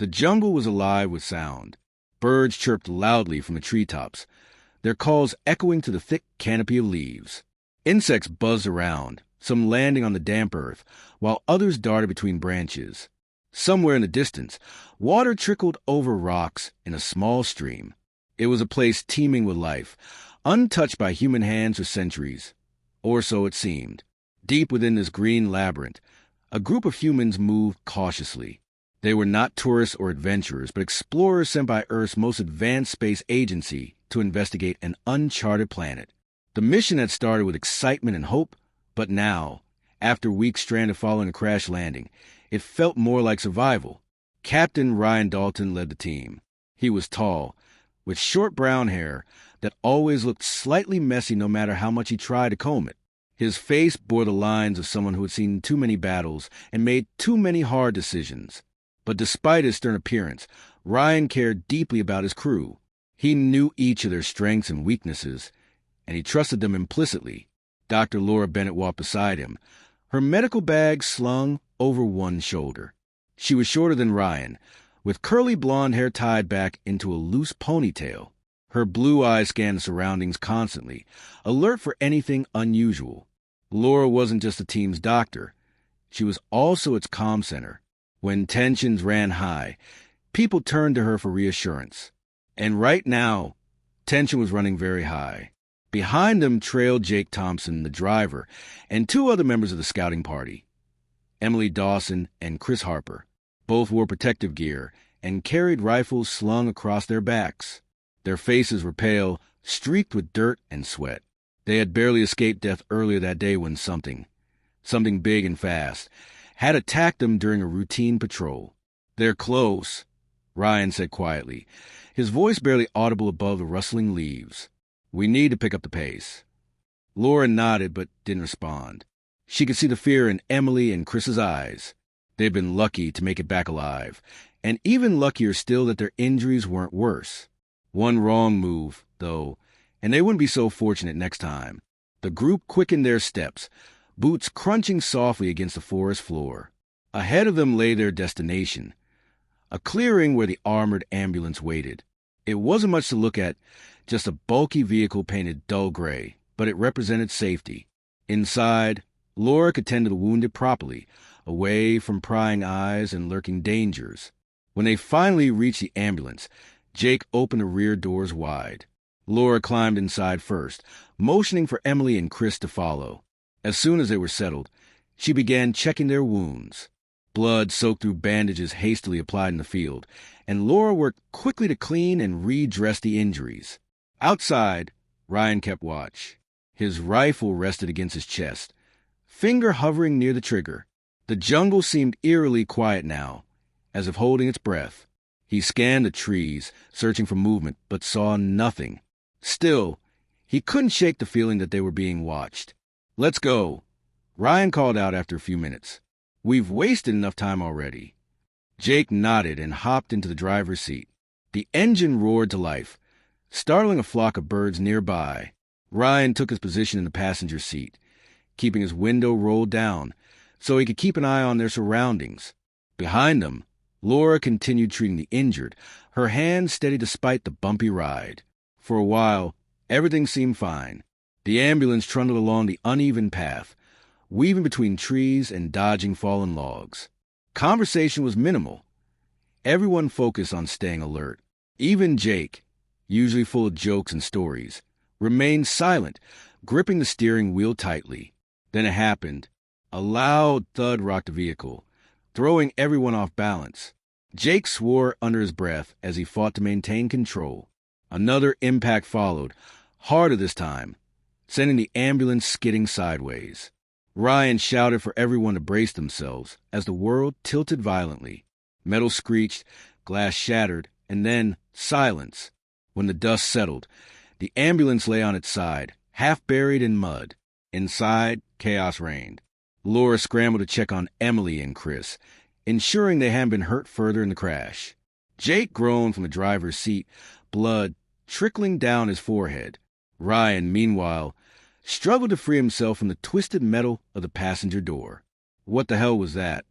The jungle was alive with sound. Birds chirped loudly from the treetops, their calls echoing to the thick canopy of leaves. Insects buzzed around, some landing on the damp earth, while others darted between branches. Somewhere in the distance, water trickled over rocks in a small stream. It was a place teeming with life, untouched by human hands for centuries. Or so it seemed. Deep within this green labyrinth, a group of humans moved cautiously. They were not tourists or adventurers, but explorers sent by Earth's most advanced space agency to investigate an uncharted planet. The mission had started with excitement and hope, but now, after weeks stranded following a crash landing, it felt more like survival. Captain Ryan Dalton led the team. He was tall, with short brown hair that always looked slightly messy no matter how much he tried to comb it. His face bore the lines of someone who had seen too many battles and made too many hard decisions. But despite his stern appearance, Ryan cared deeply about his crew. He knew each of their strengths and weaknesses, and he trusted them implicitly. Dr. Laura Bennett walked beside him, her medical bag slung over one shoulder. She was shorter than Ryan, with curly blonde hair tied back into a loose ponytail. Her blue eyes scanned the surroundings constantly, alert for anything unusual. Laura wasn't just the team's doctor. She was also its comm center. When tensions ran high, people turned to her for reassurance. And right now, tension was running very high. Behind them trailed Jake Thompson, the driver, and two other members of the scouting party, Emily Dawson and Chris Harper. Both wore protective gear and carried rifles slung across their backs. Their faces were pale, streaked with dirt and sweat. They had barely escaped death earlier that day when something big and fast, had attacked them during a routine patrol. "They're close," Ryan said quietly, his voice barely audible above the rustling leaves. "We need to pick up the pace." Laura nodded but didn't respond. She could see the fear in Emily and Chris's eyes. They'd been lucky to make it back alive, and even luckier still that their injuries weren't worse. One wrong move, though, and they wouldn't be so fortunate next time. The group quickened their steps, boots crunching softly against the forest floor. Ahead of them lay their destination, a clearing where the armored ambulance waited. It wasn't much to look at, just a bulky vehicle painted dull gray, but it represented safety. Inside, Laura could tend to the wounded properly, away from prying eyes and lurking dangers. When they finally reached the ambulance, Jake opened the rear doors wide. Laura climbed inside first, motioning for Emily and Chris to follow. As soon as they were settled, she began checking their wounds. Blood soaked through bandages hastily applied in the field, and Laura worked quickly to clean and redress the injuries. Outside, Ryan kept watch. His rifle rested against his chest, finger hovering near the trigger. The jungle seemed eerily quiet now, as if holding its breath. He scanned the trees, searching for movement, but saw nothing. Still, he couldn't shake the feeling that they were being watched. "Let's go," Ryan called out after a few minutes. "We've wasted enough time already." Jake nodded and hopped into the driver's seat. The engine roared to life, startling a flock of birds nearby. Ryan took his position in the passenger seat, keeping his window rolled down so he could keep an eye on their surroundings. Behind them, Laura continued treating the injured, her hands steady despite the bumpy ride. For a while, everything seemed fine. The ambulance trundled along the uneven path, weaving between trees and dodging fallen logs. Conversation was minimal. Everyone focused on staying alert. Even Jake, usually full of jokes and stories, remained silent, gripping the steering wheel tightly. Then it happened. A loud thud rocked the vehicle, throwing everyone off balance. Jake swore under his breath as he fought to maintain control. Another impact followed, harder this time, sending the ambulance skidding sideways. Ryan shouted for everyone to brace themselves as the world tilted violently. Metal screeched, glass shattered, and then silence. When the dust settled, the ambulance lay on its side, half buried in mud. Inside, chaos reigned. Laura scrambled to check on Emily and Chris, ensuring they hadn't been hurt further in the crash. Jake groaned from the driver's seat, blood trickling down his forehead. Ryan, meanwhile, struggled to free himself from the twisted metal of the passenger door. "What the hell was that?"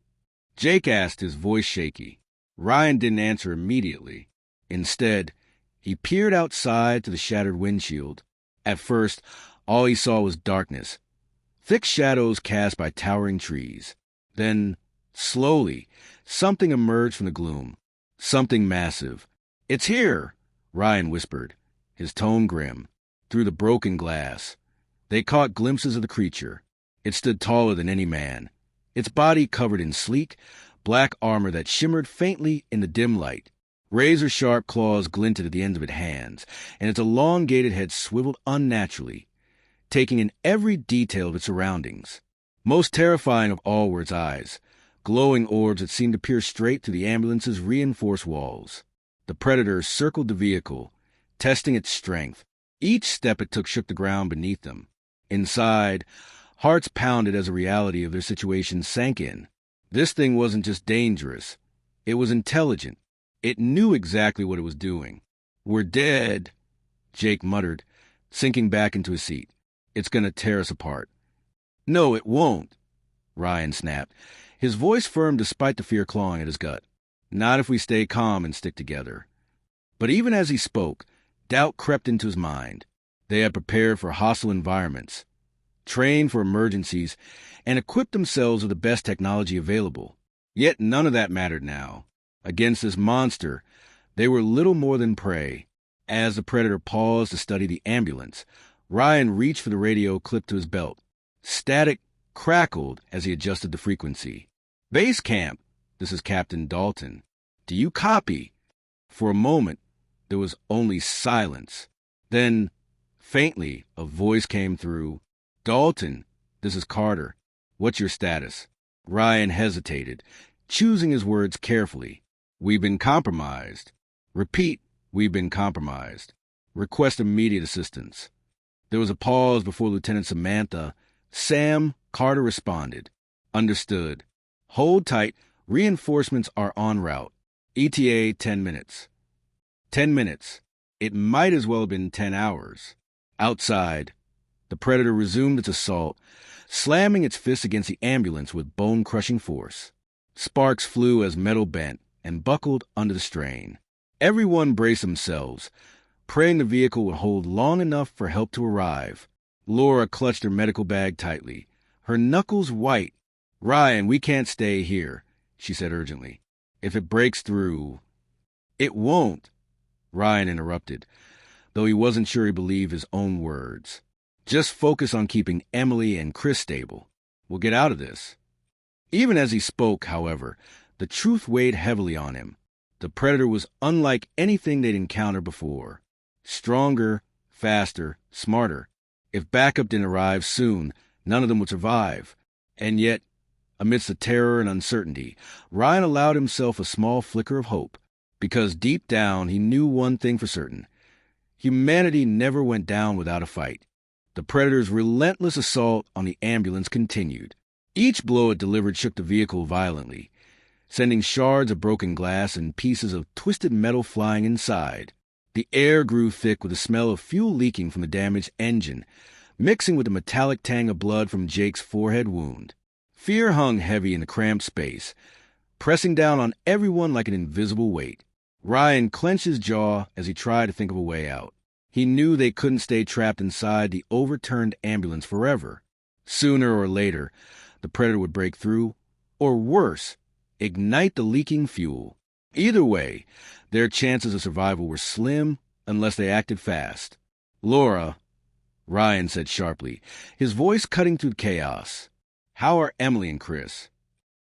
Jake asked, his voice shaky. Ryan didn't answer immediately. Instead, he peered outside to the shattered windshield. At first, all he saw was darkness, thick shadows cast by towering trees. Then, slowly, something emerged from the gloom. Something massive. "It's here," Ryan whispered, his tone grim. Through the broken glass, they caught glimpses of the creature. It stood taller than any man, its body covered in sleek, black armor that shimmered faintly in the dim light. Razor-sharp claws glinted at the ends of its hands, and its elongated head swiveled unnaturally, taking in every detail of its surroundings. Most terrifying of all were its eyes, glowing orbs that seemed to pierce straight through the ambulance's reinforced walls. The predator circled the vehicle, testing its strength. Each step it took shook the ground beneath them. Inside, hearts pounded as the reality of their situation sank in. This thing wasn't just dangerous. It was intelligent. It knew exactly what it was doing. "We're dead," Jake muttered, sinking back into his seat. "It's going to tear us apart." "No, it won't," Ryan snapped, his voice firm despite the fear clawing at his gut. "Not if we stay calm and stick together." But even as he spoke, doubt crept into his mind. They had prepared for hostile environments, trained for emergencies, and equipped themselves with the best technology available. Yet none of that mattered now. Against this monster, they were little more than prey. As the predator paused to study the ambulance, Ryan reached for the radio clipped to his belt. Static crackled as he adjusted the frequency. "Base camp, this is Captain Dalton. Do you copy?" For a moment, there was only silence. Then, faintly, a voice came through. "Dalton, this is Carter. What's your status?" Ryan hesitated, choosing his words carefully. "We've been compromised." "Repeat, we've been compromised. Request immediate assistance." There was a pause before Lieutenant Samantha. "Sam," Carter responded. "Understood. Hold tight. Reinforcements are en route. ETA 10 minutes. 10 minutes. It might as well have been 10 hours. Outside, the predator resumed its assault, slamming its fists against the ambulance with bone-crushing force. Sparks flew as metal bent and buckled under the strain. Everyone braced themselves, praying the vehicle would hold long enough for help to arrive. Laura clutched her medical bag tightly, her knuckles white. "Ryan, we can't stay here," she said urgently. "If it breaks through..." "It won't," Ryan interrupted, though he wasn't sure he believed his own words. "Just focus on keeping Emily and Chris stable. We'll get out of this." Even as he spoke, however, the truth weighed heavily on him. The predator was unlike anything they'd encountered before. Stronger, faster, smarter. If backup didn't arrive soon, none of them would survive. And yet, amidst the terror and uncertainty, Ryan allowed himself a small flicker of hope, because deep down he knew one thing for certain. Humanity never went down without a fight. The predator's relentless assault on the ambulance continued. Each blow it delivered shook the vehicle violently, sending shards of broken glass and pieces of twisted metal flying inside. The air grew thick with the smell of fuel leaking from the damaged engine, mixing with the metallic tang of blood from Jake's forehead wound. Fear hung heavy in the cramped space, pressing down on everyone like an invisible weight. Ryan clenched his jaw as he tried to think of a way out. He knew they couldn't stay trapped inside the overturned ambulance forever. Sooner or later, the predator would break through, or worse, ignite the leaking fuel. Either way, their chances of survival were slim unless they acted fast. "Laura," Ryan said sharply, his voice cutting through the chaos. "How are Emily and Chris?"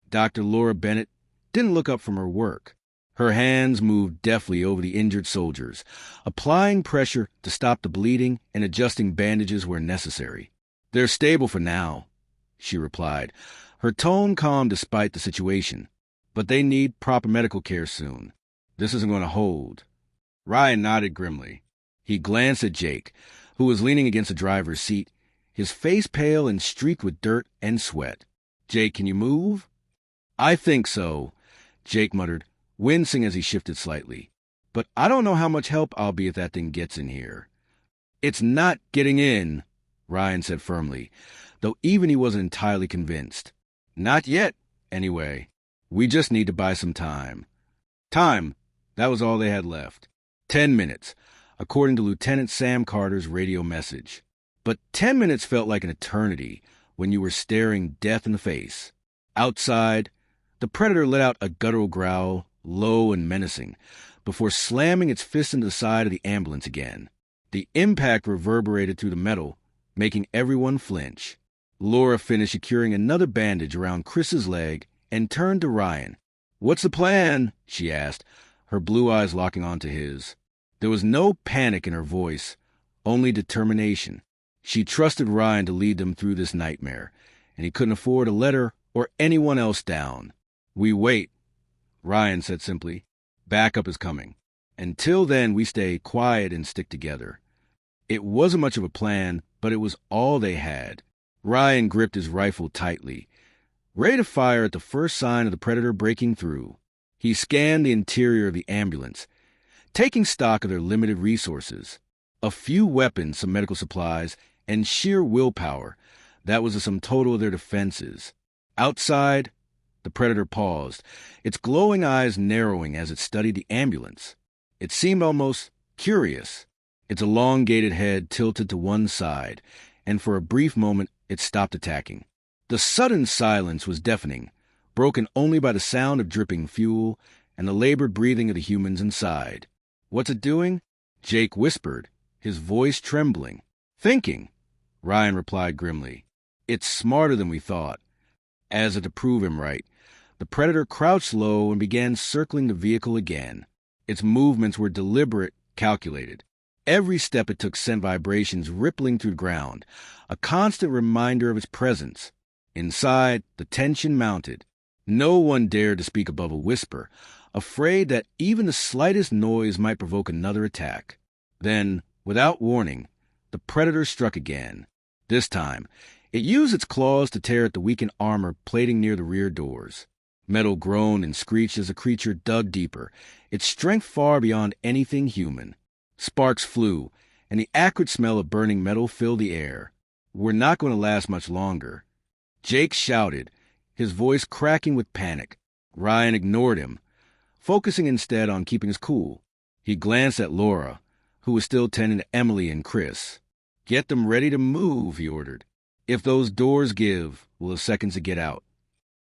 Dr. Laura Bennett didn't look up from her work. Her hands moved deftly over the injured soldiers, applying pressure to stop the bleeding and adjusting bandages where necessary. "They're stable for now," she replied, her tone calm despite the situation. "But they need proper medical care soon. This isn't going to hold." Ryan nodded grimly. He glanced at Jake, who was leaning against the driver's seat, his face pale and streaked with dirt and sweat. "Jake, can you move?" "I think so," Jake muttered, wincing as he shifted slightly. "But I don't know how much help I'll be if that thing gets in here." "It's not getting in," Ryan said firmly, though even he wasn't entirely convinced. "Not yet, anyway. We just need to buy some time." Time. That was all they had left. 10 minutes, according to Lieutenant Sam Carter's radio message. But 10 minutes felt like an eternity when you were staring death in the face. Outside, the predator let out a guttural growl, low and menacing, before slamming its fist into the side of the ambulance again. The impact reverberated through the metal, making everyone flinch. Laura finished securing another bandage around Chris's leg and turned to Ryan. "What's the plan?" she asked, her blue eyes locking onto his. There was no panic in her voice, only determination. She trusted Ryan to lead them through this nightmare, and he couldn't afford to let her or anyone else down. "We wait," Ryan said simply. "Backup is coming. Until then, we stay quiet and stick together." It wasn't much of a plan, but it was all they had. Ryan gripped his rifle tightly, ready to fire at the first sign of the predator breaking through. He scanned the interior of the ambulance, taking stock of their limited resources. A few weapons, some medical supplies, and sheer willpower. That was the sum total of their defenses. Outside, the predator paused, its glowing eyes narrowing as it studied the ambulance. It seemed almost curious, its elongated head tilted to one side, and for a brief moment it stopped attacking. The sudden silence was deafening, broken only by the sound of dripping fuel and the labored breathing of the humans inside. "What's it doing?" Jake whispered, his voice trembling. "Thinking," Ryan replied grimly. "It's smarter than we thought." As if to prove him right, the predator crouched low and began circling the vehicle again. Its movements were deliberate, calculated. Every step it took sent vibrations rippling through the ground, a constant reminder of its presence. Inside, the tension mounted. No one dared to speak above a whisper, afraid that even the slightest noise might provoke another attack. Then, without warning, the predator struck again. This time, it used its claws to tear at the weakened armor plating near the rear doors. Metal groaned and screeched as the creature dug deeper, its strength far beyond anything human. Sparks flew, and the acrid smell of burning metal filled the air. "We're not going to last much longer." Jake shouted, his voice cracking with panic. Ryan ignored him, focusing instead on keeping his cool. He glanced at Laura, who was still tending to Emily and Chris. "Get them ready to move," he ordered. "If those doors give, we'll have seconds to get out."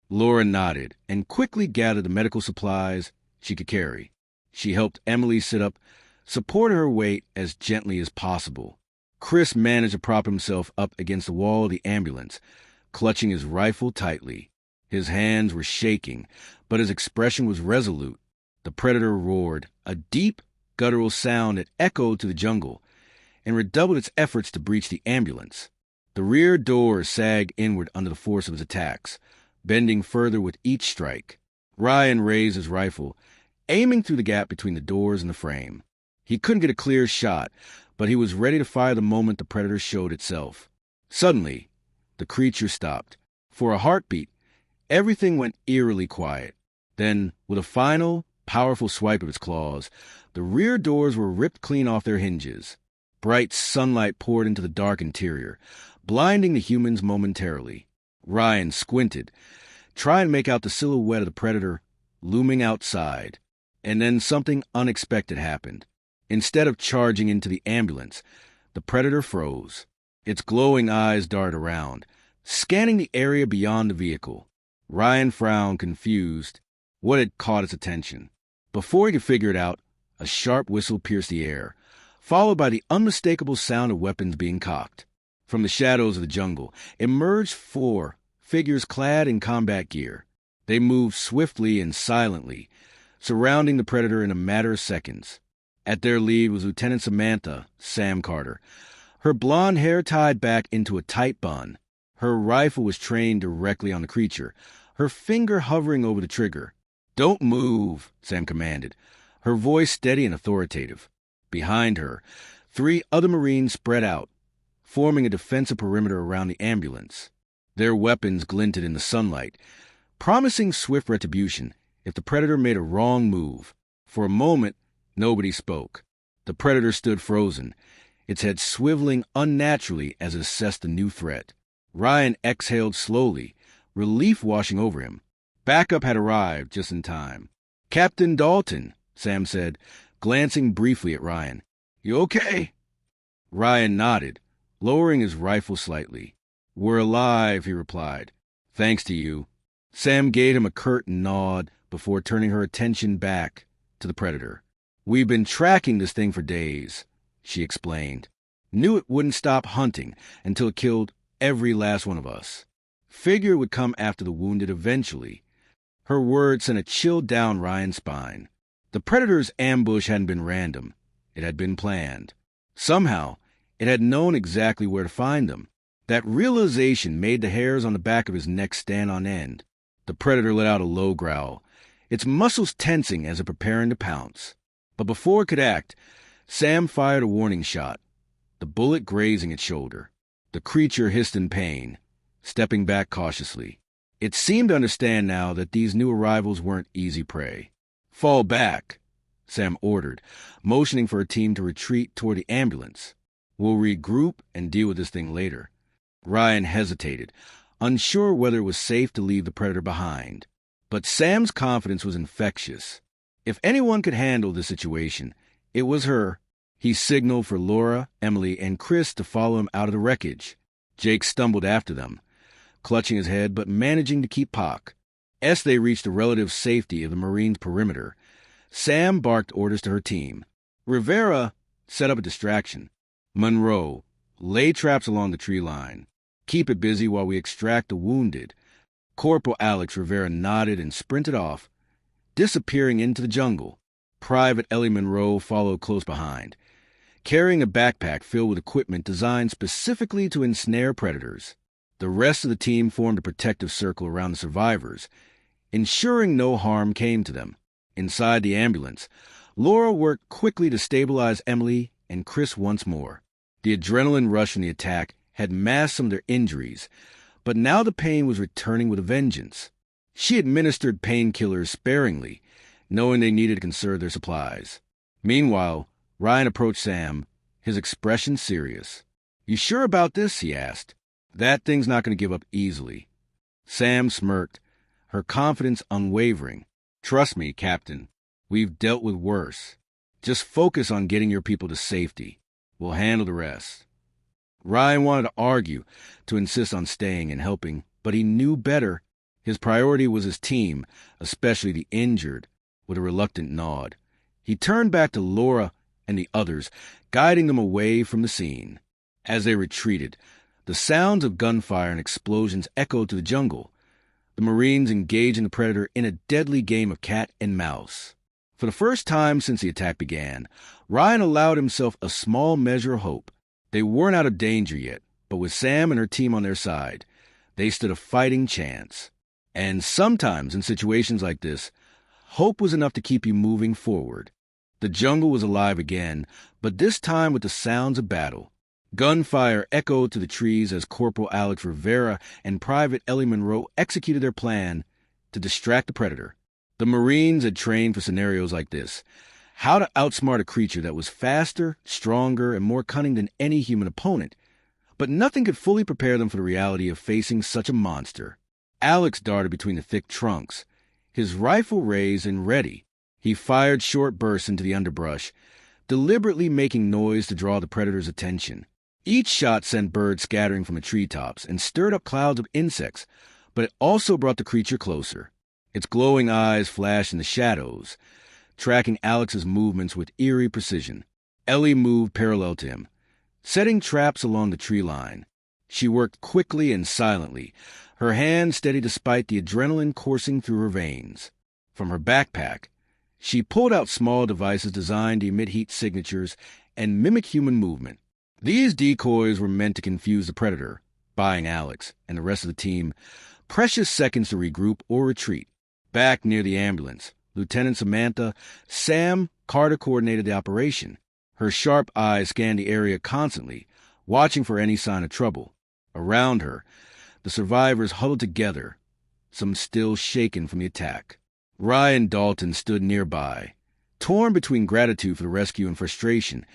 Laura nodded and quickly gathered the medical supplies she could carry. She helped Emily sit up, supported her weight as gently as possible. Chris managed to prop himself up against the wall of the ambulance, clutching his rifle tightly. His hands were shaking, but his expression was resolute. The predator roared, a deep, guttural sound that echoed to the jungle, and redoubled its efforts to breach the ambulance. The rear doors sagged inward under the force of his attacks, bending further with each strike. Ryan raised his rifle, aiming through the gap between the doors and the frame. He couldn't get a clear shot, but he was ready to fire the moment the predator showed itself. Suddenly, the creature stopped. For a heartbeat, everything went eerily quiet. Then, with a final, powerful swipe of its claws, the rear doors were ripped clean off their hinges. Bright sunlight poured into the dark interior, blinding the humans momentarily. Ryan squinted, trying to make out the silhouette of the predator looming outside. And then something unexpected happened. Instead of charging into the ambulance, the predator froze. Its glowing eyes darted around, scanning the area beyond the vehicle. Ryan frowned, confused. What had caught its attention? Before he could figure it out, a sharp whistle pierced the air, followed by the unmistakable sound of weapons being cocked. From the shadows of the jungle emerged 4 figures clad in combat gear. They moved swiftly and silently, surrounding the predator in a matter of seconds. At their lead was Lieutenant Samantha, Sam Carter, her blonde hair tied back into a tight bun. Her rifle was trained directly on the creature, her finger hovering over the trigger. "Don't move," Sam commanded, her voice steady and authoritative. Behind her, 3 other Marines spread out, forming a defensive perimeter around the ambulance. Their weapons glinted in the sunlight, promising swift retribution if the predator made a wrong move. For a moment, nobody spoke. The predator stood frozen, its head swiveling unnaturally as it assessed the new threat. Ryan exhaled slowly, relief washing over him. Backup had arrived just in time. Captain Dalton, Sam said, glancing briefly at Ryan. You okay? Ryan nodded, lowering his rifle slightly. We're alive, he replied. Thanks to you. Sam gave him a curt nod before turning her attention back to the predator. We've been tracking this thing for days, she explained. Knew it wouldn't stop hunting until it killed every last one of us. Figure it would come after the wounded eventually. Her words sent a chill down Ryan's spine. The predator's ambush hadn't been random. It had been planned. Somehow, it had known exactly where to find them. That realization made the hairs on the back of his neck stand on end. The predator let out a low growl, its muscles tensing as it preparing to pounce. But before it could act, Sam fired a warning shot, the bullet grazing its shoulder. The creature hissed in pain, stepping back cautiously. It seemed to understand now that these new arrivals weren't easy prey. Fall back, Sam ordered, motioning for a team to retreat toward the ambulance. We'll regroup and deal with this thing later. Ryan hesitated, unsure whether it was safe to leave the predator behind. But Sam's confidence was infectious. If anyone could handle the situation, it was her. He signaled for Laura, Emily, and Chris to follow him out of the wreckage. Jake stumbled after them, clutching his head but managing to keep Pock. As they reached the relative safety of the Marine's perimeter, Sam barked orders to her team. Rivera set up a distraction. Monroe, lay traps along the tree line. Keep it busy while we extract the wounded. Corporal Alex Rivera nodded and sprinted off, disappearing into the jungle. Private Ellie Monroe followed close behind, carrying a backpack filled with equipment designed specifically to ensnare predators. The rest of the team formed a protective circle around the survivors, ensuring no harm came to them. Inside the ambulance, Laura worked quickly to stabilize Emily and Chris once more. The adrenaline rush from the attack had masked some of their injuries, but now the pain was returning with a vengeance. She administered painkillers sparingly, knowing they needed to conserve their supplies. Meanwhile, Ryan approached Sam, his expression serious. You sure about this? He asked. That thing's not going to give up easily. Sam smirked, her confidence unwavering. Trust me, Captain. We've dealt with worse. Just focus on getting your people to safety. We'll handle the rest. Ryan wanted to argue, to insist on staying and helping, but he knew better. His priority was his team, especially the injured, with a reluctant nod. He turned back to Laura and the others, guiding them away from the scene. As they retreated, the sounds of gunfire and explosions echoed to the jungle. The Marines engaged the predator in a deadly game of cat and mouse. For the first time since the attack began, Ryan allowed himself a small measure of hope. They weren't out of danger yet, but with Sam and her team on their side, they stood a fighting chance. And sometimes in situations like this, hope was enough to keep you moving forward. The jungle was alive again, but this time with the sounds of battle. Gunfire echoed to the trees as Corporal Alex Rivera and Private Ellie Monroe executed their plan to distract the predator. The Marines had trained for scenarios like this, how to outsmart a creature that was faster, stronger, and more cunning than any human opponent. But nothing could fully prepare them for the reality of facing such a monster. Alex darted between the thick trunks, his rifle raised and ready. He fired short bursts into the underbrush, deliberately making noise to draw the predator's attention. Each shot sent birds scattering from the treetops and stirred up clouds of insects, but it also brought the creature closer. Its glowing eyes flashed in the shadows, tracking Alex's movements with eerie precision. Ellie moved parallel to him, setting traps along the tree line. She worked quickly and silently, her hands steady despite the adrenaline coursing through her veins. From her backpack, she pulled out small devices designed to emit heat signatures and mimic human movement. These decoys were meant to confuse the predator, buying Alex and the rest of the team precious seconds to regroup or retreat. Back near the ambulance, Lieutenant Samantha Sam Carter coordinated the operation. Her sharp eyes scanned the area constantly, watching for any sign of trouble. Around her, the survivors huddled together, some still shaken from the attack. Ryan Dalton stood nearby, torn between gratitude for the rescue and frustration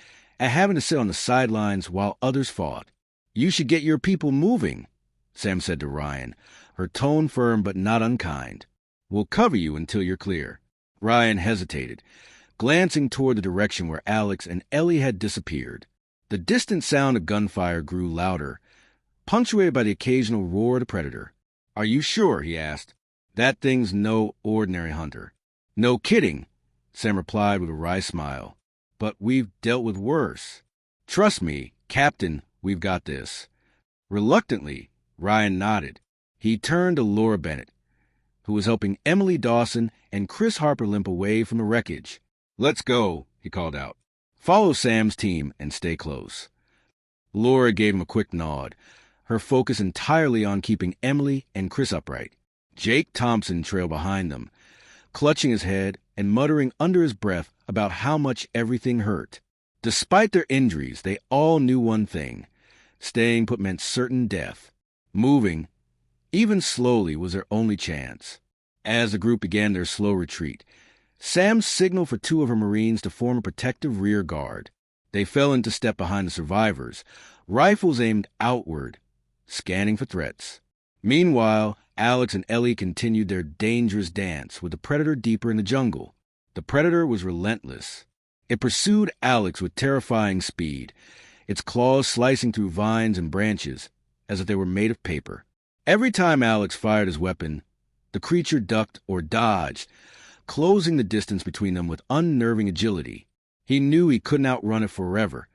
at having to sit on the sidelines while others fought. You should get your people moving, Sam said to Ryan, her tone firm but not unkind. We'll cover you until you're clear. Ryan hesitated, glancing toward the direction where Alex and Ellie had disappeared. The distant sound of gunfire grew louder, punctuated by the occasional roar of the predator. "Are you sure?" he asked. "That thing's no ordinary hunter." "No kidding," Sam replied with a wry smile. "But we've dealt with worse." "Trust me, Captain, we've got this." Reluctantly, Ryan nodded. He turned to Laura Bennett, who was helping Emily Dawson and Chris Harper limp away from the wreckage. "Let's go," he called out. "Follow Sam's team and stay close." Laura gave him a quick nod, her focus entirely on keeping Emily and Chris upright. Jake Thompson trailed behind them, clutching his head and muttering under his breath about how much everything hurt. Despite their injuries, they all knew one thing. Staying put meant certain death. Moving, even slowly, was their only chance. As the group began their slow retreat, Sam signaled for two of her Marines to form a protective rear guard. They fell into step behind the survivors, rifles aimed outward, scanning for threats. Meanwhile, Alex and Ellie continued their dangerous dance with the predator deeper in the jungle. The predator was relentless. It pursued Alex with terrifying speed, its claws slicing through vines and branches as if they were made of paper. Every time Alex fired his weapon, the creature ducked or dodged, closing the distance between them with unnerving agility. He knew he couldn't outrun it forever.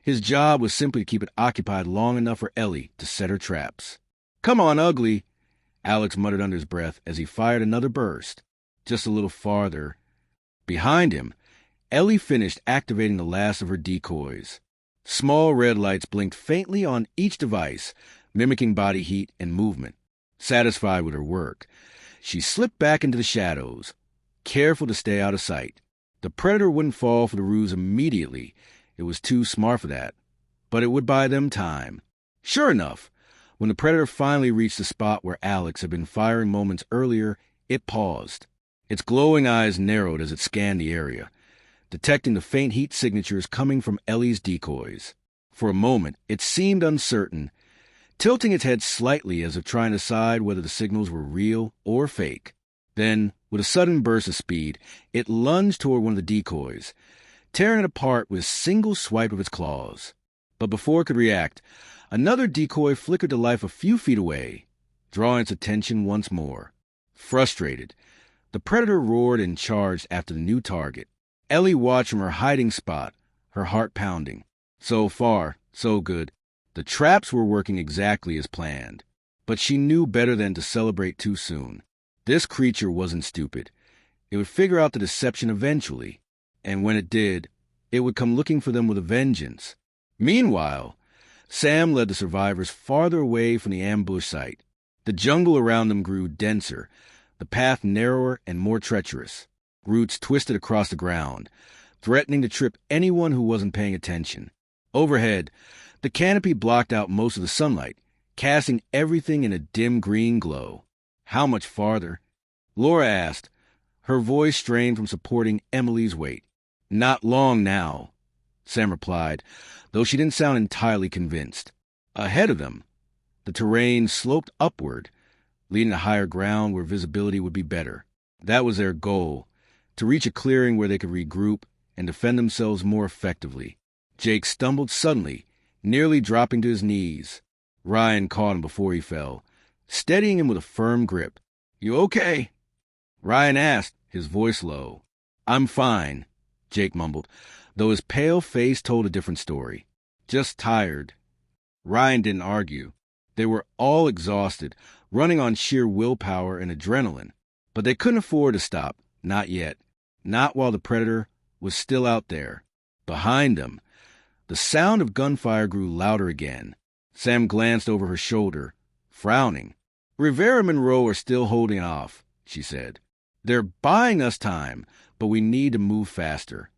His job was simply to keep it occupied long enough for Ellie to set her traps. "Come on, Ugly," Alex muttered under his breath as he fired another burst. Just a little farther. Behind him, Ellie finished activating the last of her decoys. Small red lights blinked faintly on each device, mimicking body heat and movement. Satisfied with her work, she slipped back into the shadows, careful to stay out of sight. The predator wouldn't fall for the ruse immediately. It was too smart for that. But it would buy them time. Sure enough, when the predator finally reached the spot where Alex had been firing moments earlier, it paused. Its glowing eyes narrowed as it scanned the area, detecting the faint heat signatures coming from Ellie's decoys. For a moment, it seemed uncertain, tilting its head slightly as if trying to decide whether the signals were real or fake. Then, with a sudden burst of speed, it lunged toward one of the decoys, tearing it apart with a single swipe of its claws. But before it could react, another decoy flickered to life a few feet away, drawing its attention once more. Frustrated, the predator roared and charged after the new target. Ellie watched from her hiding spot, her heart pounding. So far, so good. The traps were working exactly as planned. But she knew better than to celebrate too soon. This creature wasn't stupid. It would figure out the deception eventually, and when it did, it would come looking for them with a vengeance. Meanwhile, Sam led the survivors farther away from the ambush site. The jungle around them grew denser, the path narrower and more treacherous. Roots twisted across the ground, threatening to trip anyone who wasn't paying attention. Overhead, the canopy blocked out most of the sunlight, casting everything in a dim green glow. "How much farther?" Laura asked, her voice strained from supporting Emily's weight. "Not long now," Sam replied, though she didn't sound entirely convinced. Ahead of them, the terrain sloped upward, leading to higher ground where visibility would be better. That was their goal, to reach a clearing where they could regroup and defend themselves more effectively. Jake stumbled suddenly, nearly dropping to his knees. Ryan caught him before he fell, steadying him with a firm grip. "You okay?" Ryan asked, his voice low. "I'm fine," Jake mumbled, though his pale face told a different story. "Just tired." Ryan didn't argue. They were all exhausted, running on sheer willpower and adrenaline. But they couldn't afford to stop, not yet. Not while the predator was still out there. Behind them, the sound of gunfire grew louder again. Sam glanced over her shoulder, frowning. "Rivera and Monroe are still holding off," she said. "They're buying us time, but we need to move faster."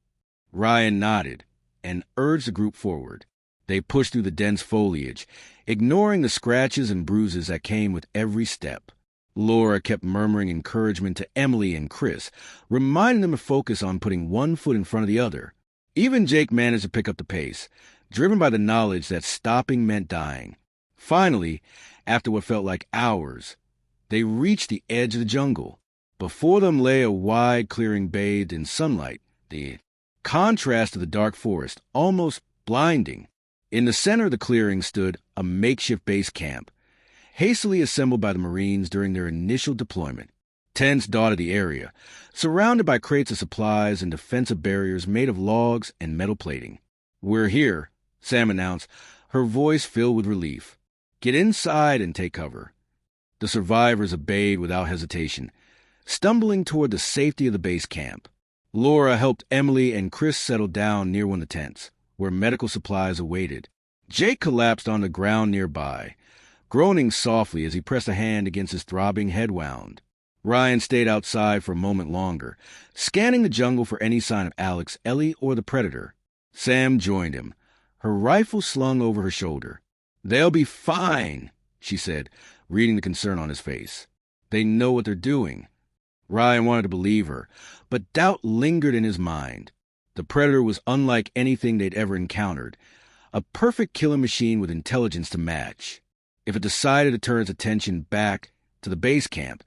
Ryan nodded and urged the group forward. They pushed through the dense foliage, ignoring the scratches and bruises that came with every step. Laura kept murmuring encouragement to Emily and Chris, reminding them to focus on putting one foot in front of the other. Even Jake managed to pick up the pace, driven by the knowledge that stopping meant dying. Finally, after what felt like hours, they reached the edge of the jungle. Before them lay a wide clearing bathed in sunlight, the contrast of the dark forest almost blinding. In the center of the clearing stood a makeshift base camp, hastily assembled by the Marines during their initial deployment. Tents dotted the area, surrounded by crates of supplies and defensive barriers made of logs and metal plating. "We're here," Sam announced, her voice filled with relief. "Get inside and take cover." The survivors obeyed without hesitation, stumbling toward the safety of the base camp. Laura helped Emily and Chris settle down near one of the tents, where medical supplies awaited. Jake collapsed on the ground nearby, groaning softly as he pressed a hand against his throbbing head wound. Ryan stayed outside for a moment longer, scanning the jungle for any sign of Alex, Ellie, or the Predator. Sam joined him, her rifle slung over her shoulder. "They'll be fine," she said, reading the concern on his face. "They know what they're doing." Ryan wanted to believe her, but doubt lingered in his mind. The Predator was unlike anything they'd ever encountered, a perfect killing machine with intelligence to match. If it decided to turn its attention back to the base camp,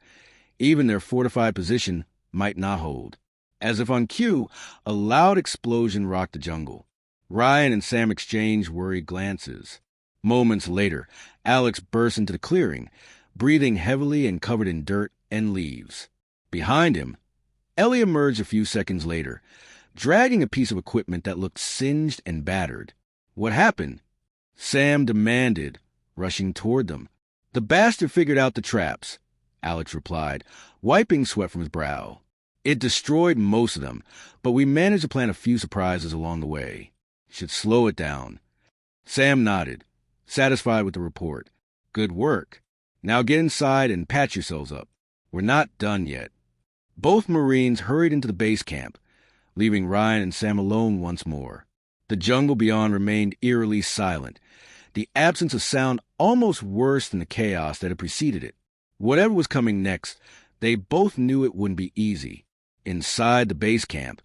even their fortified position might not hold. As if on cue, a loud explosion rocked the jungle. Ryan and Sam exchanged worried glances. Moments later, Alex burst into the clearing, breathing heavily and covered in dirt and leaves. Behind him, Ellie emerged a few seconds later, dragging a piece of equipment that looked singed and battered. "What happened?" Sam demanded, rushing toward them. "The bastard figured out the traps," Alex replied, wiping sweat from his brow. "It destroyed most of them, but we managed to plant a few surprises along the way. Should slow it down." Sam nodded, satisfied with the report. "Good work. Now get inside and patch yourselves up. We're not done yet." Both Marines hurried into the base camp, leaving Ryan and Sam alone once more. The jungle beyond remained eerily silent, the absence of sound almost worse than the chaos that had preceded it. Whatever was coming next, they both knew it wouldn't be easy. Inside the base camp,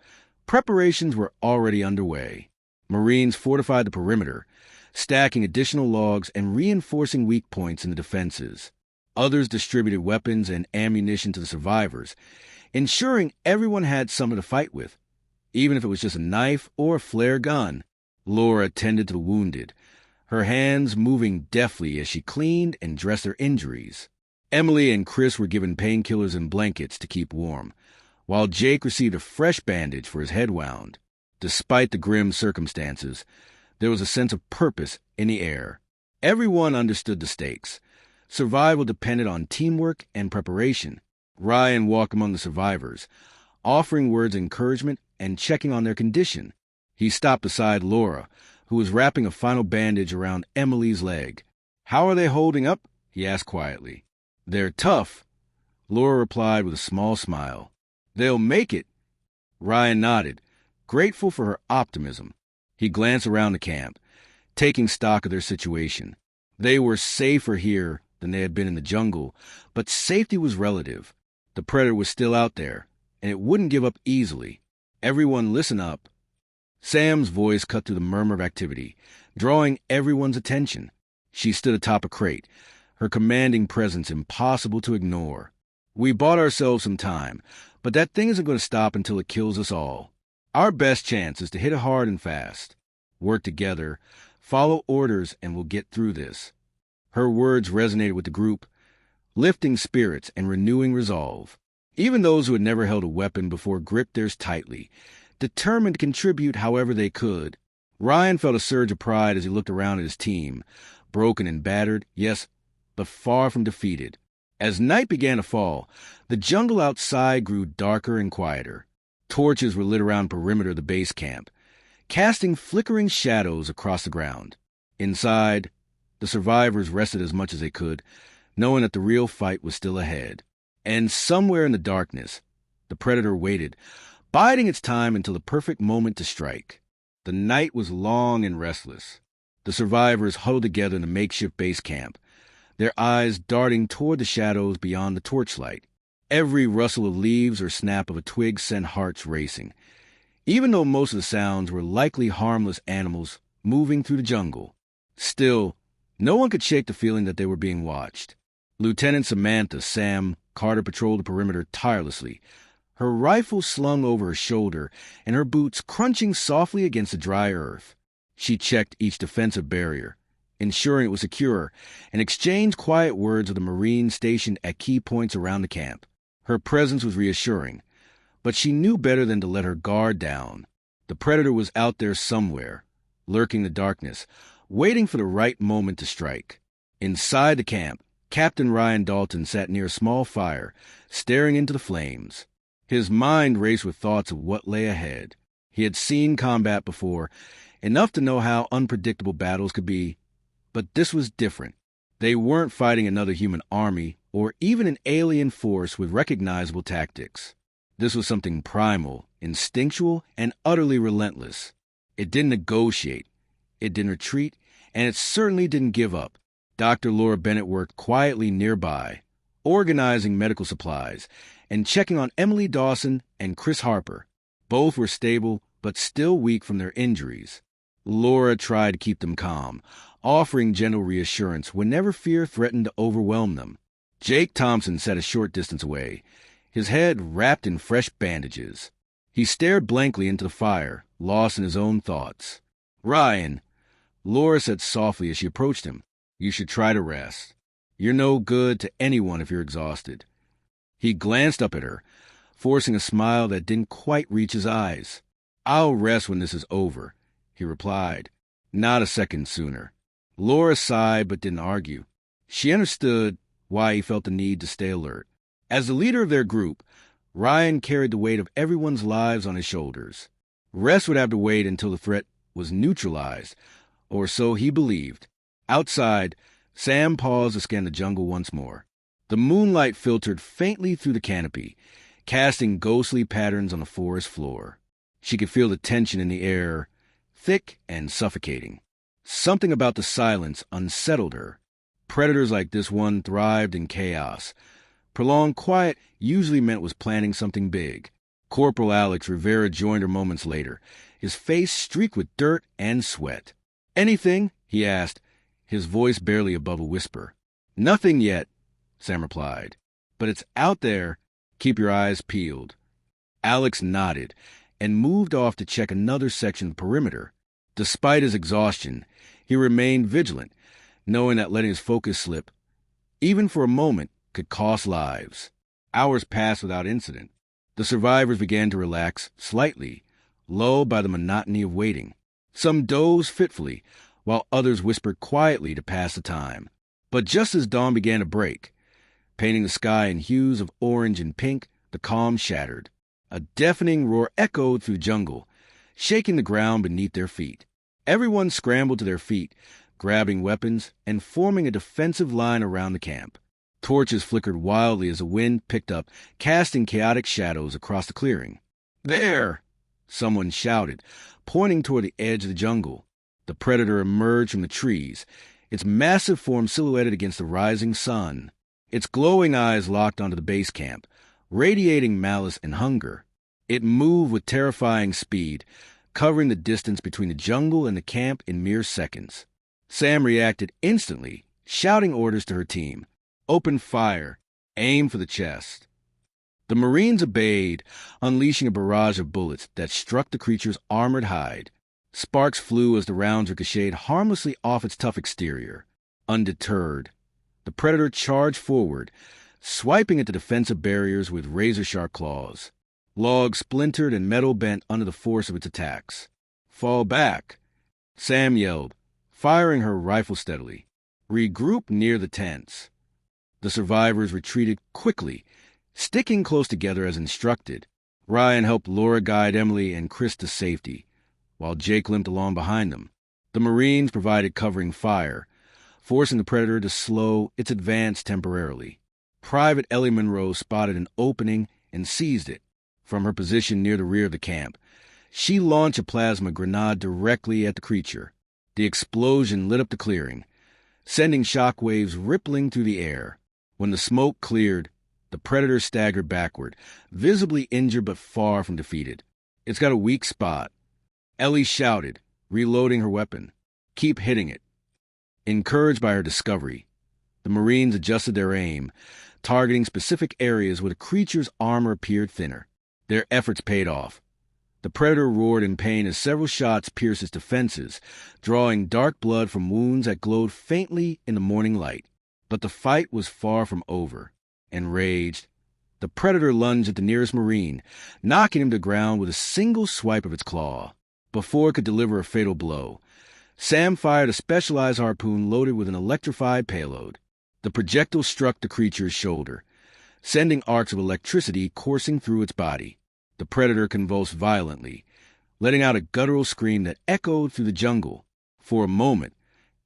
preparations were already underway. Marines fortified the perimeter, stacking additional logs and reinforcing weak points in the defenses. Others distributed weapons and ammunition to the survivors, ensuring everyone had something to fight with, even if it was just a knife or a flare gun. Laura tended to the wounded, her hands moving deftly as she cleaned and dressed their injuries. Emily and Chris were given painkillers and blankets to keep warm, while Jake received a fresh bandage for his head wound. Despite the grim circumstances, there was a sense of purpose in the air. Everyone understood the stakes. Survival depended on teamwork and preparation. Ryan walked among the survivors, offering words of encouragement and checking on their condition. He stopped beside Laura, who was wrapping a final bandage around Emily's leg. "How are they holding up?" he asked quietly. "They're tough," Laura replied with a small smile. "They'll make it." Ryan nodded, grateful for her optimism. He glanced around the camp, taking stock of their situation. They were safer here than they had been in the jungle, but safety was relative. The Predator was still out there, and it wouldn't give up easily. "Everyone listen up." Sam's voice cut through the murmur of activity, drawing everyone's attention. She stood atop a crate, her commanding presence impossible to ignore. "We bought ourselves some time, but that thing isn't going to stop until it kills us all. Our best chance is to hit it hard and fast. Work together, follow orders, and we'll get through this." Her words resonated with the group, lifting spirits and renewing resolve. Even those who had never held a weapon before gripped theirs tightly, determined to contribute however they could. Ryan felt a surge of pride as he looked around at his team, broken and battered, yes, but far from defeated. As night began to fall, the jungle outside grew darker and quieter. Torches were lit around the perimeter of the base camp, casting flickering shadows across the ground. Inside, the survivors rested as much as they could, knowing that the real fight was still ahead. And somewhere in the darkness, the Predator waited, biding its time until the perfect moment to strike. The night was long and restless. The survivors huddled together in the makeshift base camp, their eyes darting toward the shadows beyond the torchlight. Every rustle of leaves or snap of a twig sent hearts racing, even though most of the sounds were likely harmless animals moving through the jungle. Still, no one could shake the feeling that they were being watched. Lieutenant Samantha, Sam, Carter patrolled the perimeter tirelessly, her rifle slung over her shoulder and her boots crunching softly against the dry earth. She checked each defensive barrier, ensuring it was secure, and exchanged quiet words with the Marines stationed at key points around the camp. Her presence was reassuring, but she knew better than to let her guard down. The predator was out there somewhere, lurking in the darkness, waiting for the right moment to strike. Inside the camp, Captain Ryan Dalton sat near a small fire, staring into the flames. His mind raced with thoughts of what lay ahead. He had seen combat before, enough to know how unpredictable battles could be, but this was different. They weren't fighting another human army or even an alien force with recognizable tactics. This was something primal, instinctual, and utterly relentless. It didn't negotiate, it didn't retreat, and it certainly didn't give up. Dr. Laura Bennett worked quietly nearby, organizing medical supplies and checking on Emily Dawson and Chris Harper. Both were stable, but still weak from their injuries. Laura tried to keep them calm, offering gentle reassurance whenever fear threatened to overwhelm them. Jake Thompson sat a short distance away, his head wrapped in fresh bandages. He stared blankly into the fire, lost in his own thoughts. "Ryan," Laura said softly as she approached him, "you should try to rest. You're no good to anyone if you're exhausted." He glanced up at her, forcing a smile that didn't quite reach his eyes. "I'll rest when this is over," he replied, not a second sooner. Laura sighed but didn't argue. She understood why he felt the need to stay alert. As the leader of their group, Ryan carried the weight of everyone's lives on his shoulders. Rest would have to wait until the threat was neutralized, or so he believed. Outside, Sam paused to scan the jungle once more. The moonlight filtered faintly through the canopy, casting ghostly patterns on the forest floor. She could feel the tension in the air, thick and suffocating. Something about the silence unsettled her. Predators like this one thrived in chaos. Prolonged quiet usually meant it was planning something big. Corporal Alex Rivera joined her moments later, his face streaked with dirt and sweat. "Anything?" he asked, his voice barely above a whisper. "Nothing yet," Sam replied. "But it's out there. Keep your eyes peeled." Alex nodded and moved off to check another section of the perimeter. Despite his exhaustion, he remained vigilant, knowing that letting his focus slip, even for a moment, could cost lives. Hours passed without incident. The survivors began to relax slightly, lulled by the monotony of waiting. Some dozed fitfully, while others whispered quietly to pass the time. But just as dawn began to break, painting the sky in hues of orange and pink, the calm shattered. A deafening roar echoed through the jungle, shaking the ground beneath their feet. Everyone scrambled to their feet, grabbing weapons and forming a defensive line around the camp. Torches flickered wildly as the wind picked up, casting chaotic shadows across the clearing. "There!" someone shouted, pointing toward the edge of the jungle. The predator emerged from the trees, its massive form silhouetted against the rising sun. Its glowing eyes locked onto the base camp, radiating malice and hunger. It moved with terrifying speed, covering the distance between the jungle and the camp in mere seconds. Sam reacted instantly, shouting orders to her team. "Open fire. Aim for the chest." The Marines obeyed, unleashing a barrage of bullets that struck the creature's armored hide. Sparks flew as the rounds ricocheted harmlessly off its tough exterior. Undeterred, the predator charged forward, swiping at the defensive barriers with razor-sharp claws. Logs splintered and metal bent under the force of its attacks. "Fall back," Sam yelled, firing her rifle steadily. "Regroup near the tents." The survivors retreated quickly, sticking close together as instructed. Ryan helped Laura guide Emily and Chris to safety, while Jake limped along behind them. The Marines provided covering fire, forcing the predator to slow its advance temporarily. Private Ellie Monroe spotted an opening and seized it. From her position near the rear of the camp, she launched a plasma grenade directly at the creature. The explosion lit up the clearing, sending shockwaves rippling through the air. When the smoke cleared, the predator staggered backward, visibly injured but far from defeated. "It's got a weak spot," Ellie shouted, reloading her weapon. "Keep hitting it." Encouraged by her discovery, the Marines adjusted their aim, targeting specific areas where the creature's armor appeared thinner. Their efforts paid off. The predator roared in pain as several shots pierced its defenses, drawing dark blood from wounds that glowed faintly in the morning light. But the fight was far from over. Enraged, the predator lunged at the nearest marine, knocking him to the ground with a single swipe of its claw. Before it could deliver a fatal blow, Sam fired a specialized harpoon loaded with an electrified payload. The projectile struck the creature's shoulder, sending arcs of electricity coursing through its body. The predator convulsed violently, letting out a guttural scream that echoed through the jungle. For a moment,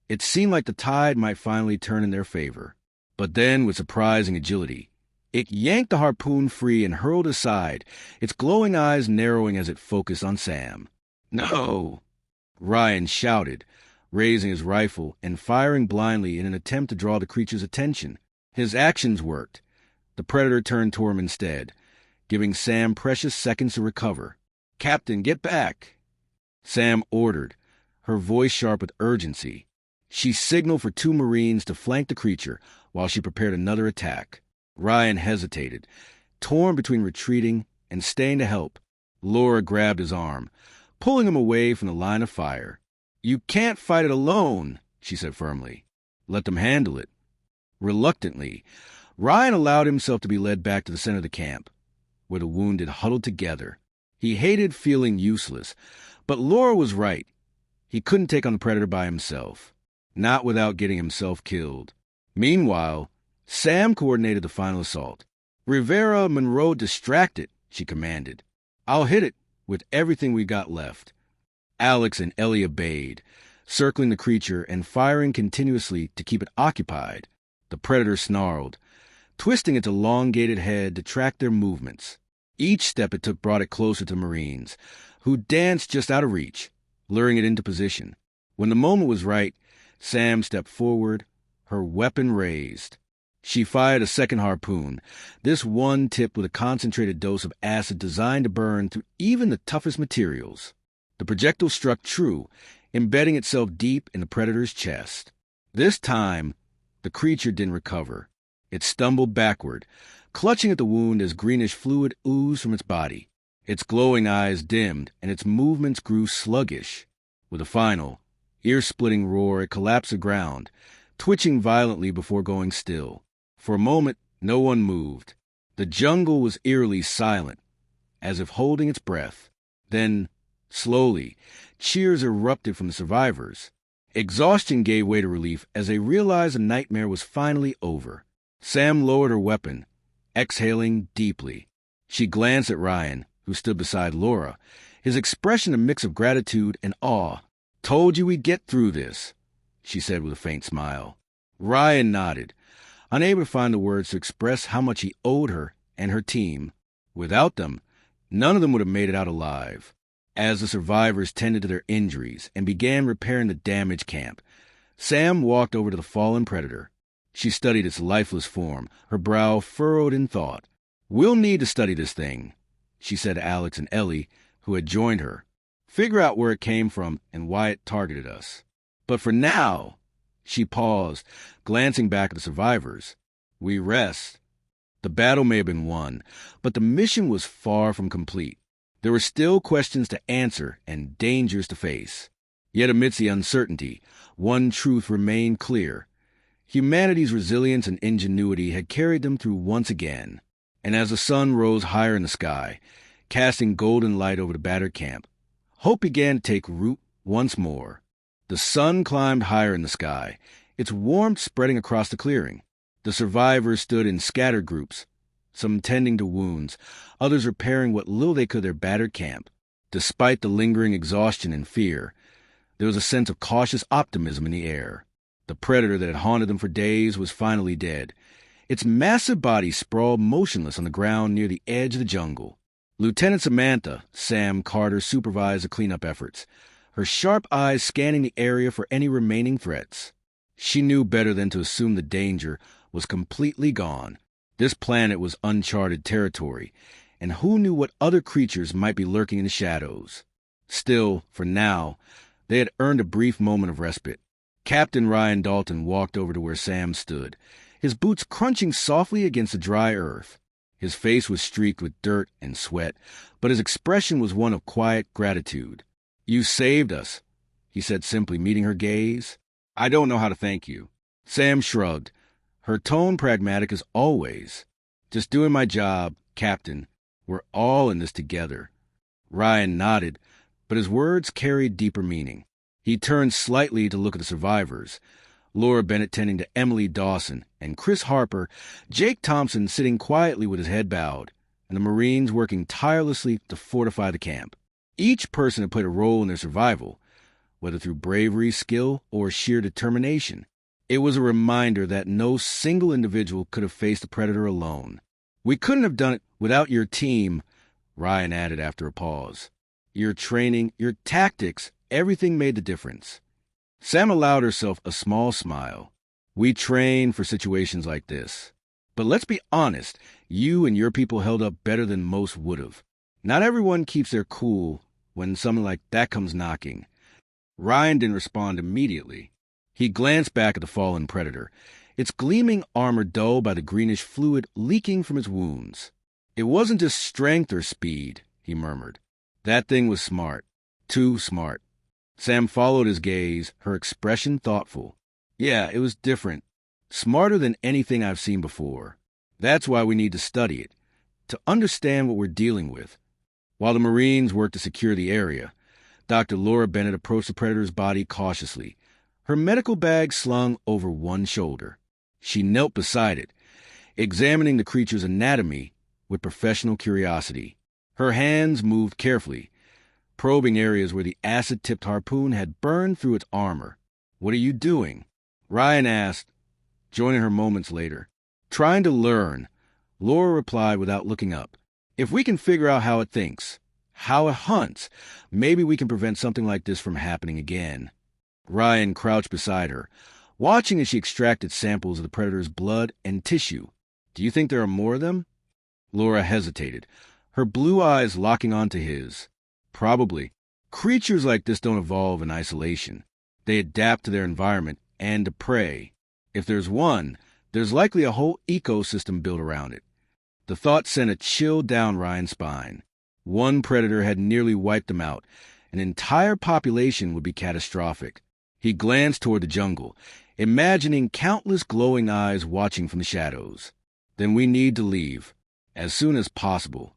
it seemed like the tide might finally turn in their favor. But then, with surprising agility, it yanked the harpoon free and hurled aside, its glowing eyes narrowing as it focused on Sam. "No!" Ryan shouted, raising his rifle and firing blindly in an attempt to draw the creature's attention. His actions worked. The predator turned toward him instead, giving Sam precious seconds to recover. "Captain, get back!" Sam ordered, her voice sharp with urgency. She signaled for 2 Marines to flank the creature while she prepared another attack. Ryan hesitated, torn between retreating and staying to help. Laura grabbed his arm, pulling him away from the line of fire. "You can't fight it alone," she said firmly. "Let them handle it." Reluctantly, Ryan allowed himself to be led back to the center of the camp, where the wounded huddled together. He hated feeling useless, but Laura was right. He couldn't take on the predator by himself, not without getting himself killed. Meanwhile, Sam coordinated the final assault. "Rivera Monroe distracted," she commanded. "I'll hit it with everything we got left." Alex and Ellie obeyed, circling the creature and firing continuously to keep it occupied. The predator snarled, twisting its elongated head to track their movements. Each step it took brought it closer to the Marines, who danced just out of reach, luring it into position. When the moment was right, Sam stepped forward, her weapon raised. She fired a second harpoon, this one tipped with a concentrated dose of acid designed to burn through even the toughest materials. The projectile struck true, embedding itself deep in the predator's chest. This time, the creature didn't recover. It stumbled backward, clutching at the wound as greenish fluid oozed from its body. Its glowing eyes dimmed, and its movements grew sluggish. With a final, ear-splitting roar, it collapsed to the ground, twitching violently before going still. For a moment, no one moved. The jungle was eerily silent, as if holding its breath. Then, slowly, cheers erupted from the survivors. Exhaustion gave way to relief as they realized the nightmare was finally over. Sam lowered her weapon, exhaling deeply. She glanced at Ryan, who stood beside Laura, his expression a mix of gratitude and awe. "Told you we'd get through this," she said with a faint smile. Ryan nodded, unable to find the words to express how much he owed her and her team. Without them, none of them would have made it out alive. As the survivors tended to their injuries and began repairing the damaged camp, Sam walked over to the fallen predator. She studied its lifeless form, her brow furrowed in thought. "We'll need to study this thing," she said to Alex and Ellie, who had joined her. "Figure out where it came from and why it targeted us. But for now," she paused, glancing back at the survivors, "we rest." The battle may have been won, but the mission was far from complete. There were still questions to answer and dangers to face. Yet amidst the uncertainty, one truth remained clear. Humanity's resilience and ingenuity had carried them through once again. And as the sun rose higher in the sky, casting golden light over the battered camp, hope began to take root once more. The sun climbed higher in the sky, its warmth spreading across the clearing. The survivors stood in scattered groups, some tending to wounds, others repairing what little they could their battered camp. Despite the lingering exhaustion and fear, there was a sense of cautious optimism in the air. The predator that had haunted them for days was finally dead. Its massive body sprawled motionless on the ground near the edge of the jungle. Lieutenant Samantha, Sam Carter, supervised the cleanup efforts, her sharp eyes scanning the area for any remaining threats. She knew better than to assume the danger was completely gone. This planet was uncharted territory, and who knew what other creatures might be lurking in the shadows. Still, for now, they had earned a brief moment of respite. Captain Ryan Dalton walked over to where Sam stood, his boots crunching softly against the dry earth. His face was streaked with dirt and sweat, but his expression was one of quiet gratitude. "You saved us," he said simply, meeting her gaze. "I don't know how to thank you." Sam shrugged, her tone pragmatic as always. "Just doing my job, Captain. We're all in this together." Ryan nodded, but his words carried deeper meaning. He turned slightly to look at the survivors. Laura Bennett tending to Emily Dawson, and Chris Harper, Jake Thompson sitting quietly with his head bowed, and the Marines working tirelessly to fortify the camp. Each person had played a role in their survival, whether through bravery, skill, or sheer determination. It was a reminder that no single individual could have faced the Predator alone. "We couldn't have done it without your team," Ryan added after a pause. "Your training, your tactics, everything made the difference." Sam allowed herself a small smile. "We train for situations like this. But let's be honest, you and your people held up better than most would have. Not everyone keeps their cool when something like that comes knocking." Ryan didn't respond immediately. He glanced back at the fallen Predator, its gleaming armor dulled by the greenish fluid leaking from its wounds. "It wasn't just strength or speed," he murmured. "That thing was smart. Too smart." Sam followed his gaze, her expression thoughtful. "Yeah, it was different. Smarter than anything I've seen before. That's why we need to study it, to understand what we're dealing with." While the Marines worked to secure the area, Dr. Laura Bennett approached the Predator's body cautiously, her medical bag slung over one shoulder. She knelt beside it, examining the creature's anatomy with professional curiosity. Her hands moved carefully, probing areas where the acid-tipped harpoon had burned through its armor. "What are you doing?" Ryan asked, joining her moments later. "Trying to learn," Laura replied without looking up. "If we can figure out how it thinks, how it hunts, maybe we can prevent something like this from happening again." Ryan crouched beside her, watching as she extracted samples of the Predator's blood and tissue. "Do you think there are more of them?" Laura hesitated, her blue eyes locking onto his. "Probably. Creatures like this don't evolve in isolation. They adapt to their environment and to prey. If there's one, there's likely a whole ecosystem built around it." The thought sent a chill down Ryan's spine. One predator had nearly wiped them out. An entire population would be catastrophic. He glanced toward the jungle, imagining countless glowing eyes watching from the shadows. "Then we need to leave, as soon as possible."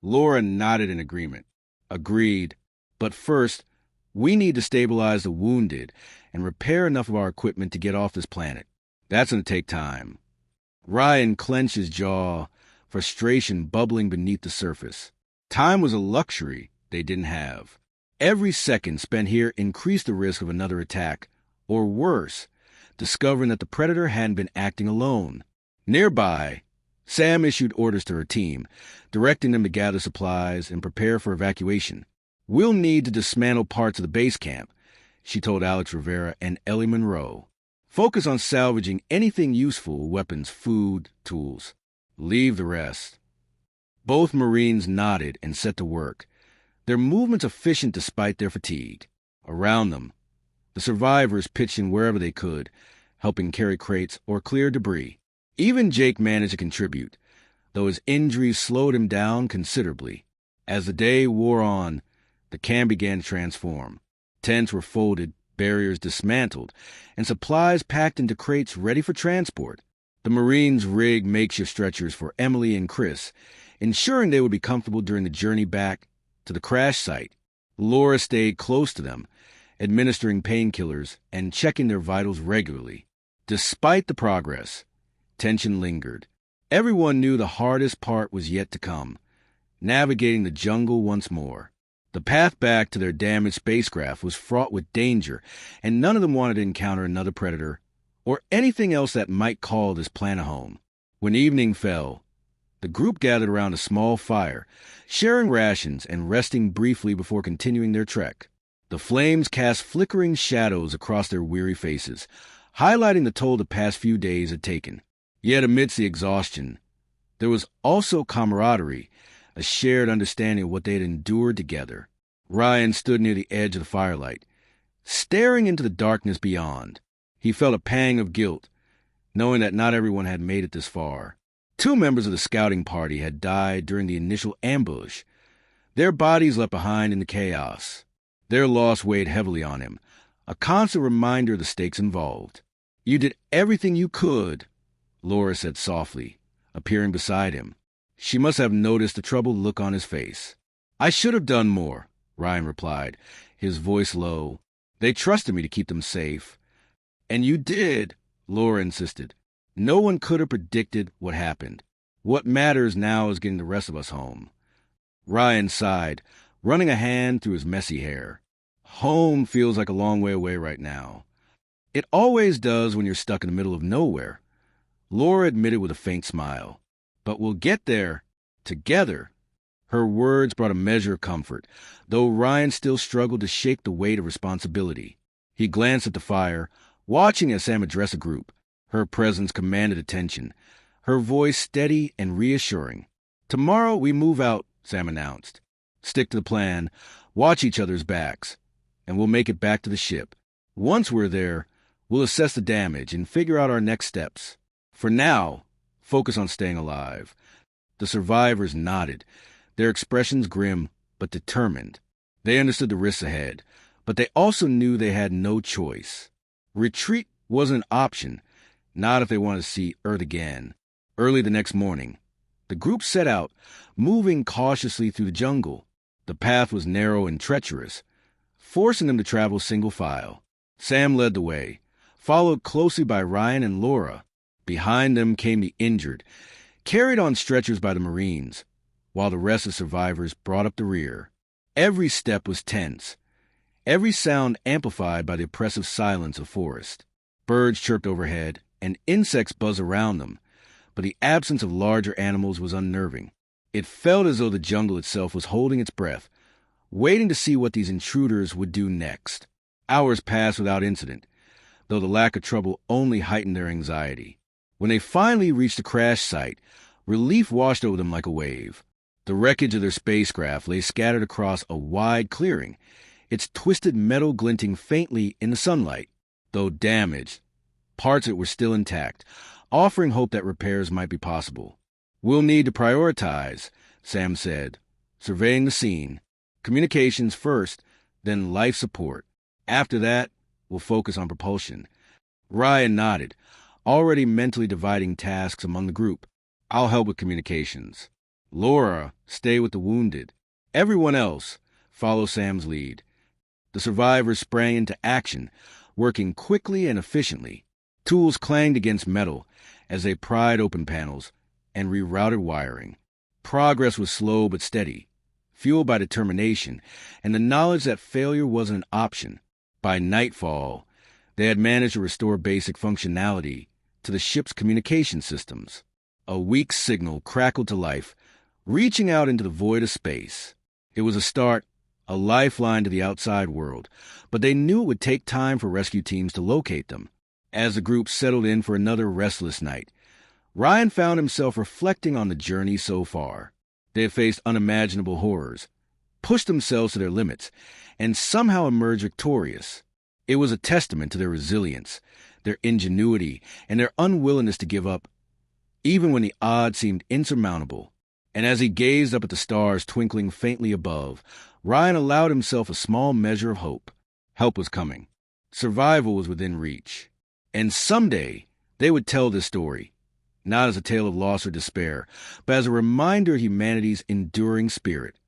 Laura nodded in agreement. "Agreed. But first, we need to stabilize the wounded and repair enough of our equipment to get off this planet. That's going to take time." Ryan clenched his jaw, frustration bubbling beneath the surface. Time was a luxury they didn't have. Every second spent here increased the risk of another attack, or worse, discovering that the Predator hadn't been acting alone. Nearby, Sam issued orders to her team, directing them to gather supplies and prepare for evacuation. "We'll need to dismantle parts of the base camp," she told Alex Rivera and Ellie Monroe. "Focus on salvaging anything useful, weapons, food, tools. Leave the rest." Both Marines nodded and set to work, their movements efficient despite their fatigue. Around them, the survivors pitched in wherever they could, helping carry crates or clear debris. Even Jake managed to contribute, though his injuries slowed him down considerably. As the day wore on, the camp began to transform. Tents were folded, barriers dismantled, and supplies packed into crates ready for transport. The Marines rigged makeshift stretchers for Emily and Chris, ensuring they would be comfortable during the journey back to the crash site. Laura stayed close to them, administering painkillers and checking their vitals regularly. Despite the progress, tension lingered. Everyone knew the hardest part was yet to come, navigating the jungle once more. The path back to their damaged spacecraft was fraught with danger, and none of them wanted to encounter another predator or anything else that might call this planet home. When evening fell, the group gathered around a small fire, sharing rations and resting briefly before continuing their trek. The flames cast flickering shadows across their weary faces, highlighting the toll the past few days had taken. Yet amidst the exhaustion, there was also camaraderie, a shared understanding of what they had endured together. Ryan stood near the edge of the firelight, staring into the darkness beyond. He felt a pang of guilt, knowing that not everyone had made it this far. 2 members of the scouting party had died during the initial ambush. Their bodies left behind in the chaos. Their loss weighed heavily on him, a constant reminder of the stakes involved. "You did everything you could," Laura said softly, appearing beside him. She must have noticed the troubled look on his face. "I should have done more," Ryan replied, his voice low. "They trusted me to keep them safe." "And you did," Laura insisted. "No one could have predicted what happened. What matters now is getting the rest of us home." Ryan sighed, running a hand through his messy hair. "Home feels like a long way away right now." "It always does when you're stuck in the middle of nowhere," Laura admitted with a faint smile. "But we'll get there, together." Her words brought a measure of comfort, though Ryan still struggled to shake the weight of responsibility. He glanced at the fire, watching as Sam addressed a group. Her presence commanded attention, her voice steady and reassuring. "Tomorrow we move out," Sam announced. "Stick to the plan, watch each other's backs, and we'll make it back to the ship. Once we're there, we'll assess the damage and figure out our next steps. For now, focus on staying alive." The survivors nodded, their expressions grim but determined. They understood the risks ahead, but they also knew they had no choice. Retreat wasn't an option, not if they wanted to see Earth again. Early the next morning, the group set out, moving cautiously through the jungle. The path was narrow and treacherous, forcing them to travel single file. Sam led the way, followed closely by Ryan and Laura. Behind them came the injured, carried on stretchers by the Marines, while the rest of the survivors brought up the rear. Every step was tense, every sound amplified by the oppressive silence of forest. Birds chirped overhead, and insects buzzed around them, but the absence of larger animals was unnerving. It felt as though the jungle itself was holding its breath, waiting to see what these intruders would do next. Hours passed without incident, though the lack of trouble only heightened their anxiety. When they finally reached the crash site, relief washed over them like a wave. The wreckage of their spacecraft lay scattered across a wide clearing, its twisted metal glinting faintly in the sunlight. Though damaged, parts of it were still intact, offering hope that repairs might be possible. "We'll need to prioritize," Sam said, surveying the scene. "Communications first, then life support. After that, we'll focus on propulsion." Ryan nodded, already mentally dividing tasks among the group. "I'll help with communications. Laura, stay with the wounded. Everyone else, follow Sam's lead." The survivors sprang into action, working quickly and efficiently. Tools clanged against metal as they pried open panels and rerouted wiring. Progress was slow but steady, fueled by determination and the knowledge that failure wasn't an option. By nightfall, they had managed to restore basic functionality to the ship's communication systems. A weak signal crackled to life, reaching out into the void of space. It was a start, a lifeline to the outside world, but they knew it would take time for rescue teams to locate them. As the group settled in for another restless night, Ryan found himself reflecting on the journey so far. They had faced unimaginable horrors, pushed themselves to their limits, and somehow emerged victorious. It was a testament to their resilience, their ingenuity, and their unwillingness to give up, even when the odds seemed insurmountable. And as he gazed up at the stars twinkling faintly above, Ryan allowed himself a small measure of hope. Help was coming. Survival was within reach. And someday, they would tell this story, not as a tale of loss or despair, but as a reminder of humanity's enduring spirit.